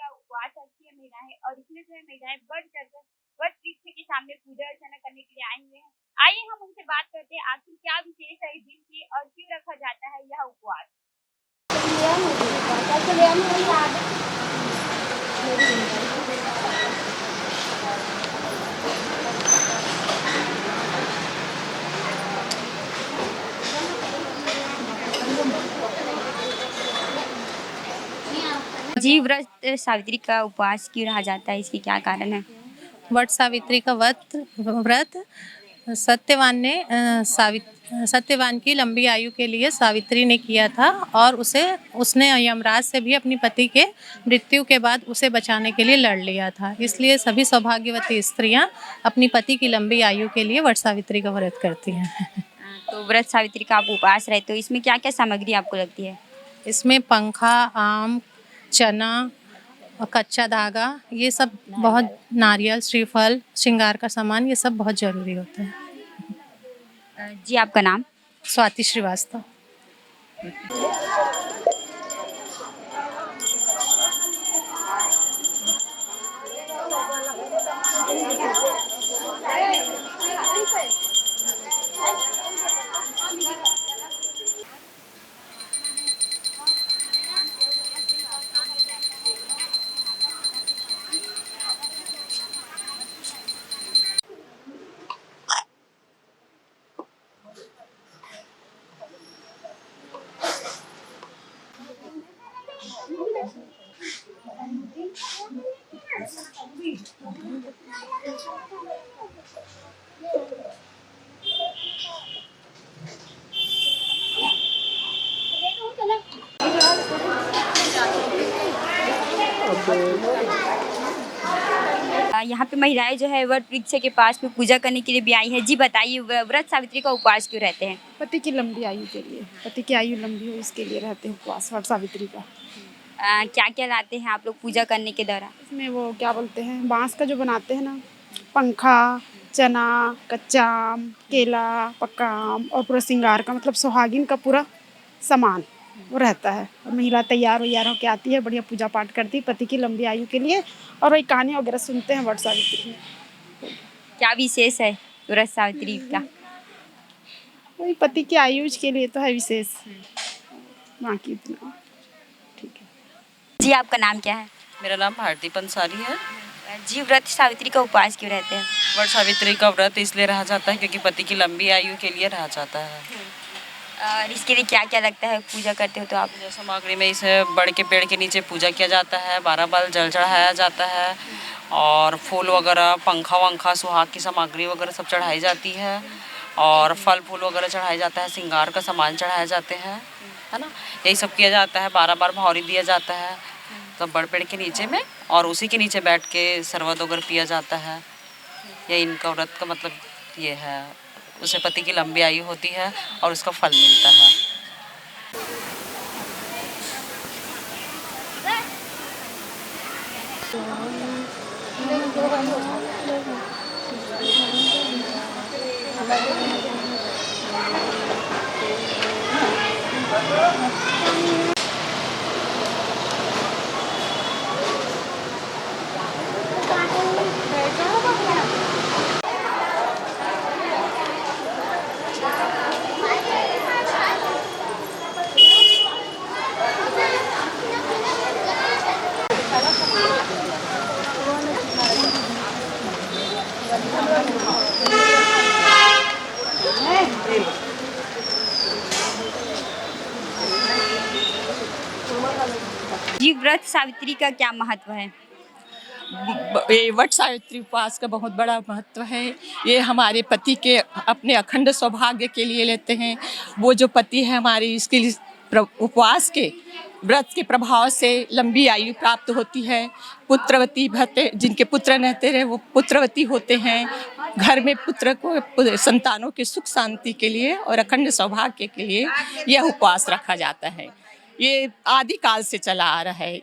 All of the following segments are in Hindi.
का उपवास रखती है महिलाएं और इसमें जो है महिलाएं बढ़ चढ़कर वट वृक्ष के सामने पूजा अर्चना करने के लिए आए हुए हैं। आइए हम उनसे बात करते हैं आखिर क्या विशेष है इस दिन की और क्यों रखा जाता है यह उपवास। जी, व्रत सावित्री का उपवास क्यों रहा जाता है, इसकी क्या कारण है? वट सावित्री का व्रत सत्यवान की लंबी आयु के लिए सावित्री ने किया था और उसने यमराज से भी अपनी पति के मृत्यु के बाद उसे बचाने के लिए लड़ लिया था। इसलिए सभी सौभाग्यवती स्त्रियां अपनी पति की लंबी आयु के लिए वट सावित्री का व्रत करती हैं। तो व्रत सावित्री का आप उपवास रहे तो इसमें क्या क्या सामग्री आपको लगती है? इसमें पंखा, आम, चना और कच्चा धागा, ये सब बहुत, नारियल, श्रीफल, श्रृंगार का सामान, ये सब बहुत जरूरी होता है। जी, आपका नाम? स्वाति श्रीवास्तव। यहाँ पे महिलाएं जो है वट वृक्ष के पास में पूजा करने के लिए भी आई है। जी बताइए, व्रत सावित्री का उपवास क्यों रहते हैं? पति की लंबी आयु के लिए, पति की आयु लंबी हो इसके लिए रहते हैं उपवास वट सावित्री का। क्या क्या लाते हैं आप लोग पूजा करने के दौरान? इसमें वो क्या बोलते हैं, बांस का जो बनाते हैं ना, पंखा, चना, कच्चा आम, केला, पक्का आम और पूरा श्रृंगार का, मतलब सुहागिन का पूरा सामान वो रहता है। और महिला तैयार वैयार होकर आती है, बढ़िया पूजा पाठ करती है पति की लंबी आयु के लिए, और वही कहानी वगैरह सुनते हैं वट सावित्री में। क्या विशेष है व्रत सावित्री का? वही पति की आयु के लिए तो है विशेष, बाकी इतना ठीक है। जी, आपका नाम क्या है? मेरा नाम भारती पंसारी है। जी, व्रत सावित्री का उपवास क्यों रहते हैं? वट सावित्री का व्रत इसलिए रहा जाता है क्योंकि पति की लंबी आयु के लिए रहा जाता है। और इसके लिए क्या क्या लगता है, पूजा करते हो तो आप? पूजा सामग्री में इसे बड़ के पेड़ के नीचे पूजा किया जाता है, 12 बार जल चढ़ाया जाता है और फूल वगैरह, पंखा वंखा, सुहाग की सामग्री वगैरह सब चढ़ाई जाती है और फल फूल वगैरह चढ़ाया जाता है, श्रृंगार का सामान चढ़ाए जाते हैं, है ना। यही सब किया जाता है। 12 बार भौरी दिया जाता है तो बड़ पेड़ के नीचे में, और उसी के नीचे बैठ के शरबत वगैरह पिया जाता है। ये इनका व्रत का मतलब ये है, उसे पति की लंबी आयु होती है और उसका फल मिलता है। जी, व्रत सावित्री का क्या महत्व है? ये वट सावित्री उपवास का बहुत बड़ा महत्व है। ये हमारे पति के अपने अखंड सौभाग्य के लिए लेते हैं। वो जो पति है हमारे, इसके लिए उपवास के व्रत के प्रभाव से लंबी आयु प्राप्त होती है। पुत्रवती भते, जिनके पुत्र रहते रहे वो पुत्रवती होते हैं। घर में पुत्र को, संतानों के सुख शांति के लिए और अखंड सौभाग्य के लिए यह उपवास रखा जाता है। ये आदि काल से चला आ रहा है।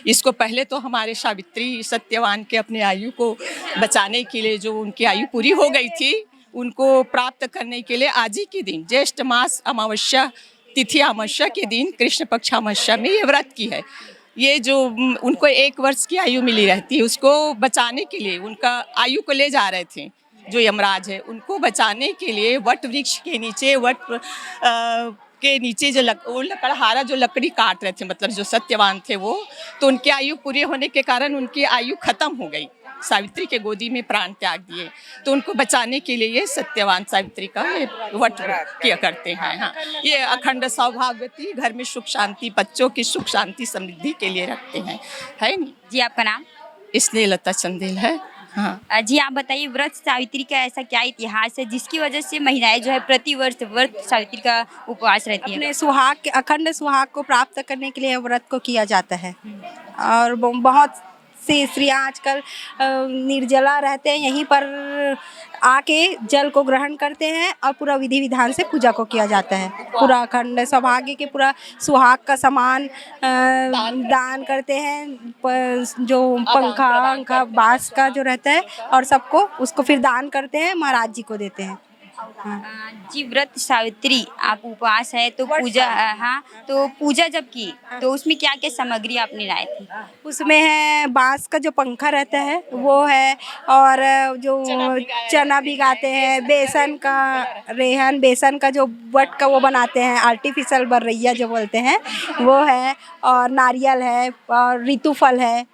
इसको पहले तो हमारे सावित्री सत्यवान के अपने आयु को बचाने के लिए, जो उनकी आयु पूरी हो गई थी, उनको प्राप्त करने के लिए आज ही के दिन, ज्येष्ठ मास अमावस्या तिथि अमावस्या के दिन, कृष्ण पक्ष अमावस्या में ये व्रत की है। ये जो उनको 1 वर्ष की आयु मिली रहती है, उसको बचाने के लिए उनका आयु को ले जा रहे थे जो यमराज है, उनको बचाने के लिए वट वृक्ष के नीचे के नीचे जो वो लकड़हारा जो लकड़ी काट रहे थे, मतलब जो सत्यवान थे वो, तो उनकी आयु पूरी होने के कारण उनकी आयु खत्म हो गई। सावित्री के गोदी में प्राण त्याग दिए, तो उनको बचाने के लिए ये सत्यवान सावित्री का ये वट किया करते हैं। हाँ, ये अखंड सौभाग्यवती, घर में सुख शांति, बच्चों की सुख शांति समृद्धि के लिए रखते हैं, है नहीं जी। आपका नाम? इसलिए लता चंदेल है। हाँ जी, आप बताइए व्रत सावित्री का ऐसा क्या इतिहास है जिसकी वजह से महिलाएं जो है प्रति वर्ष व्रत सावित्री का उपवास रहती है? अपने सुहाग के अखंड सुहाग को प्राप्त करने के लिए व्रत को किया जाता है। और बहुत सी स्त्रियाँ आजकल निर्जला रहते हैं, यहीं पर आके जल को ग्रहण करते हैं और पूरा विधि विधान से पूजा को किया जाता है। पूरा अखंड सौभाग्य के पूरा सुहाग का सामान दान करते हैं, जो पंखा बांस का जो रहता है, और सबको उसको फिर दान करते हैं, महाराज जी को देते हैं। जी, व्रत सावित्री आप उपवास है तो पूजा, हाँ, तो पूजा जब की तो उसमें क्या क्या सामग्री आपने लाए थे? उसमें है बांस का जो पंखा रहता है वो है, और जो चना भिगाते हैं, बेसन का रेहन, बेसन का जो बट का वो बनाते हैं, आर्टिफिशियल बर्रैया जो बोलते हैं वो है, और नारियल है और ऋतु फल है,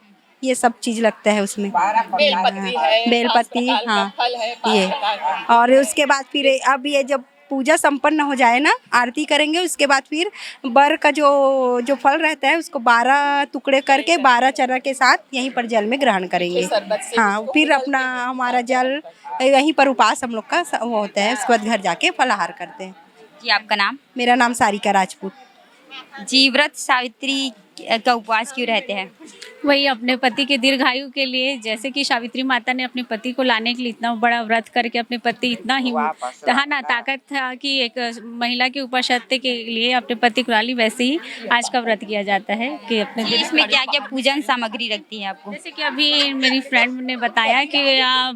ये सब चीज़ लगता है उसमें। बेलपत्ती, हाँ, ये। और उसके बाद फिर अब ये जब पूजा संपन्न हो जाए ना, आरती करेंगे, उसके बाद फिर बर का जो फल रहता है उसको 12 टुकड़े करके 12 चना के साथ यहीं पर जल में ग्रहण करेंगे। हाँ, फिर अपना हमारा जल यहीं पर उपास हम लोग का वो होता है, उसके बाद घर जाके फलाहार करते हैं। जी, आपका नाम? मेरा नाम सारिका राजपूत। जी, व्रत सावित्री का उपवास क्यों रहते हैं? वही अपने पति के दीर्घायु के लिए, जैसे कि सावित्री माता ने अपने पति को लाने के लिए इतना बड़ा व्रत करके अपने पति इतना ही ना ताकत था कि एक महिला के ऊपर सत्य के लिए अपने पति को ला ली, वैसे ही आज का व्रत किया जाता है कि अपने इसमें क्या क्या पूजन सामग्री रखती है आपको? जैसे कि अभी मेरी फ्रेंड ने बताया कि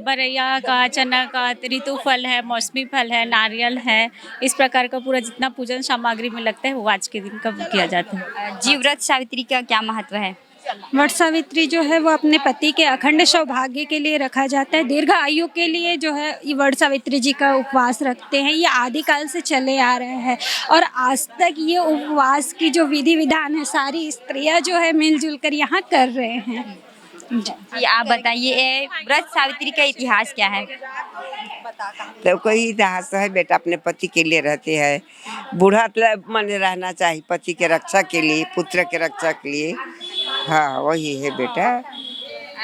बरैया का, चना का, ऋतु फल है, मौसमी फल है, नारियल है, इस प्रकार का पूरा जितना पूजन सामग्री में लगता है वो आज के दिन का किया जाता है। जी, व्रत सावित्री का क्या महत्व है? वट सावित्री जो है वो अपने पति के अखंड सौभाग्य के लिए रखा जाता है, दीर्घ आयु के लिए जो है ये वट सावित्री जी का उपवास रखते हैं। ये आदिकाल से चले आ रहे हैं और आज तक ये उपवास की जो विधि विधान है सारी स्त्रियां जो है मिलजुल कर यहाँ कर रहे हैं। जी, आप बताइए व्रत सावित्री का इतिहास क्या है? तो कोई इतिहास है बेटा, अपने पति के लिए रहते हैं, बूढ़ा मन रहना चाहिए पति के रक्षा के लिए, पुत्र के रक्षा के लिए। हाँ, वही है बेटा।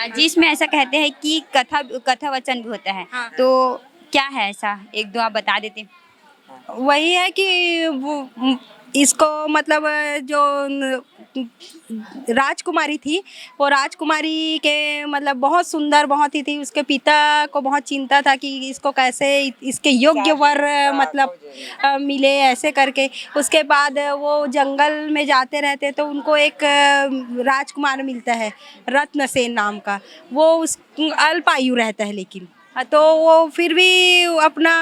जी, इसमें ऐसा कहते हैं कि कथा वचन भी होता है, तो क्या है ऐसा, एक दो आप बता देते? वही है कि वो इसको मतलब जो राजकुमारी थी, वो राजकुमारी के मतलब बहुत सुंदर बहुत ही थी, उसके पिता को बहुत चिंता था कि इसको कैसे इसके योग्य वर मतलब मिले, ऐसे करके। उसके बाद वो जंगल में जाते रहते तो उनको एक राजकुमार मिलता है रत्नसेन नाम का, वो उस अल्पायु रहता है, लेकिन तो वो फिर भी अपना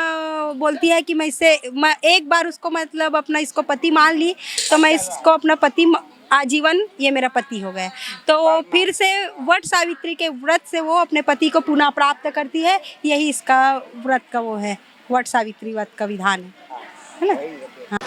बोलती है कि मैं एक बार उसको मतलब अपना इसको पति मान ली तो मैं इसको अपना पति आजीवन ये मेरा पति हो गया। तो फिर से वट सावित्री के व्रत से वो अपने पति को पुनः प्राप्त करती है। यही इसका व्रत का वो है, वट सावित्री व्रत का विधान है ना। हाँ।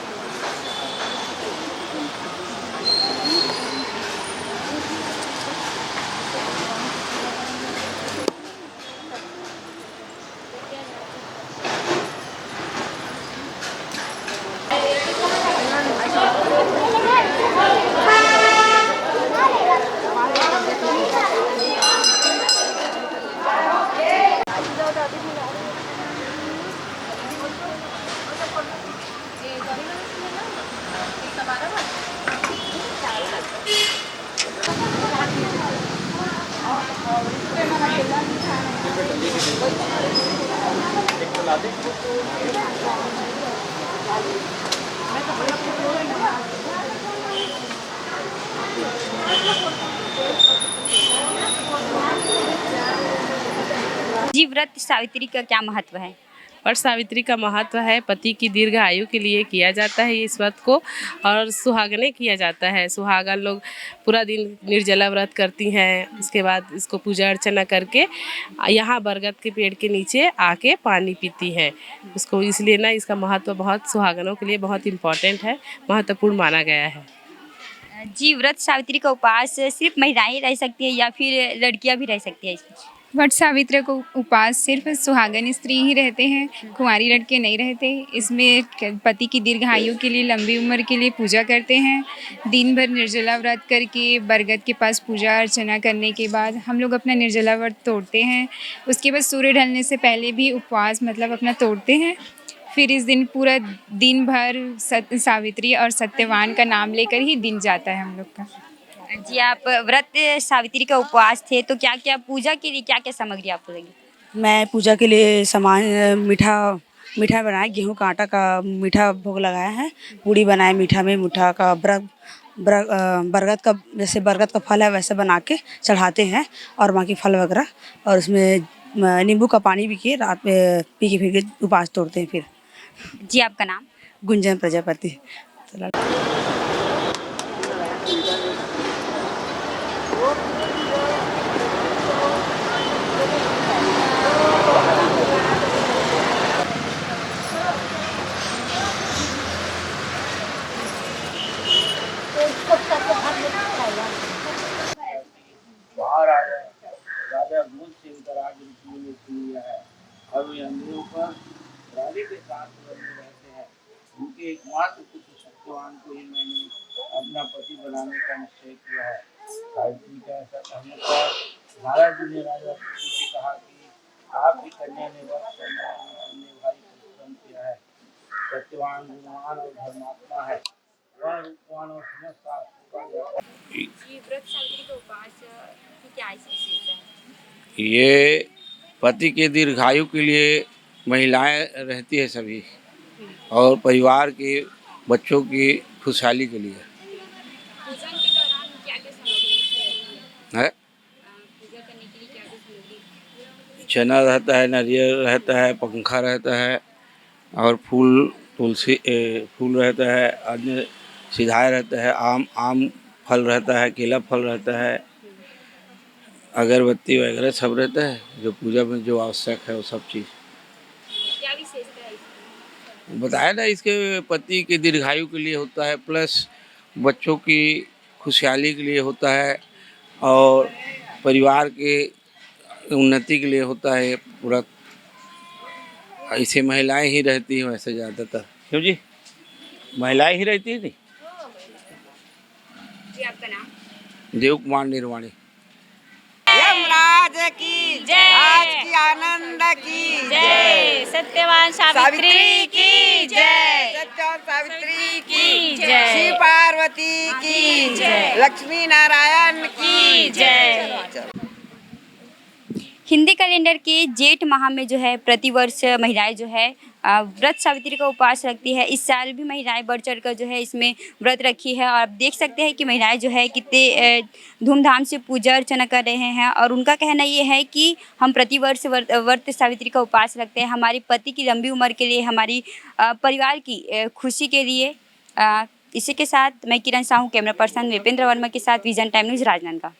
जी, व्रत सावित्री का क्या महत्व है? वट सावित्री का महत्व है, पति की दीर्घ आयु के लिए किया जाता है इस व्रत को, और सुहागने किया जाता है। सुहागन लोग पूरा दिन निर्जला व्रत करती हैं, उसके बाद इसको पूजा अर्चना करके यहाँ बरगद के पेड़ के नीचे आके पानी पीती हैं उसको, इसलिए ना इसका महत्व बहुत सुहागनों के लिए बहुत इम्पोर्टेंट है, महत्वपूर्ण माना गया है। जी, व्रत सावित्री का उपवास सिर्फ महिलाएं रह सकती है या फिर लड़कियां भी रह सकती है इसमें? वट सावित्री को उपवास सिर्फ सुहागन स्त्री ही रहते हैं, कुंवारी लड़के नहीं रहते। इसमें पति की दीर्घ आयु के लिए, लंबी उम्र के लिए पूजा करते हैं। दिन भर निर्जला व्रत करके बरगद के पास पूजा अर्चना करने के बाद हम लोग अपना निर्जला व्रत तोड़ते हैं। उसके बाद सूर्य ढलने से पहले भी उपवास मतलब अपना तोड़ते हैं। फिर इस दिन पूरा दिन भर सावित्री और सत्यवान का नाम लेकर ही दिन जाता है हम लोग का। जी, आप व्रत सावित्री का उपवास थे तो क्या क्या पूजा के लिए क्या क्या सामग्री आपको लगी? मैं पूजा के लिए सामान मीठा बनाया, गेहूं का आटा का मीठा भोग लगाया है, पूड़ी बनाए मीठा में, मीठा का बरगद का, जैसे बरगद का फल है वैसे बना के चढ़ाते हैं, और बाकी फल वगैरह, और उसमें नींबू का पानी भी किए रात में पी के फिर उपवास तोड़ते हैं। फिर जी, आपका नाम? गुंजन प्रजापति। बाहर आ गए, राजा भूल से उतर आग ऋषि ने छीन लिया है। अब ये अंधेरों पर रानी के साथ रहते हैं। उनके एकमात्र पुत्र सत्यवान को ही मैंने अपना पति बनाने का निश्चय किया है। सावित्री का ऐसा कहने पर नारद जी ने राजा से कहा कि आपकी कन्या ने व्रत करने भारी परिश्रम किया है। सत्यवान गुणवान और धर्मात्मा है, वह रूपवान और समस्त शास्त्रों का व्रत सावित्री का उपवास की क्या विशेषता है? ये पति के दीर्घायु के लिए महिलाएं रहती है सभी, और परिवार के बच्चों की खुशहाली के लिए पूजा के दौरान क्या क्या सामग्री है। पूजा करने के लिए क्या क्या सामग्री? चना रहता है, नारियल रहता है, पंखा रहता है, और फूल रहता है, अन्य सिधाए रहता है, आम फल रहता है, केला फल रहता है, अगरबत्ती वगैरह सब रहता है, जो पूजा में जो आवश्यक है वो सब चीज़। क्या विशेषता है इसकी? बताया ना, इसके पति के दीर्घायु के लिए होता है, प्लस बच्चों की खुशहाली के लिए होता है, और परिवार के उन्नति के लिए होता है पूरा। ऐसे महिलाएं ही रहती हैं वैसे ज़्यादातर, क्यों जी, महिलाएं ही रहती है। नहीं, जी, आपका नाम? देव कुमार निर्वाणी। यमराज की जय, आज की आनंद की जय, सत्यवान सावित्री की जय, सत्यवान सावित्री की जय, श्री पार्वती की जय, लक्ष्मी नारायण की जय। हिंदी कैलेंडर के जेठ माह में जो है प्रतिवर्ष महिलाएं जो है व्रत सावित्री का उपवास रखती है। इस साल भी महिलाएं बढ़ चढ़ कर जो है इसमें व्रत रखी है, और आप देख सकते हैं कि महिलाएं जो है कितने धूमधाम से पूजा अर्चना कर रहे हैं। और उनका कहना ये है कि हम प्रतिवर्ष व्रत सावित्री का उपवास रखते हैं हमारी पति की लंबी उम्र के लिए, हमारी परिवार की खुशी के लिए। इसी के साथ मैं किरण साहू, कैमरा पर्सन विपेंद्र वर्मा के साथ विजन टाइम न्यूज़ राजनांदगांव।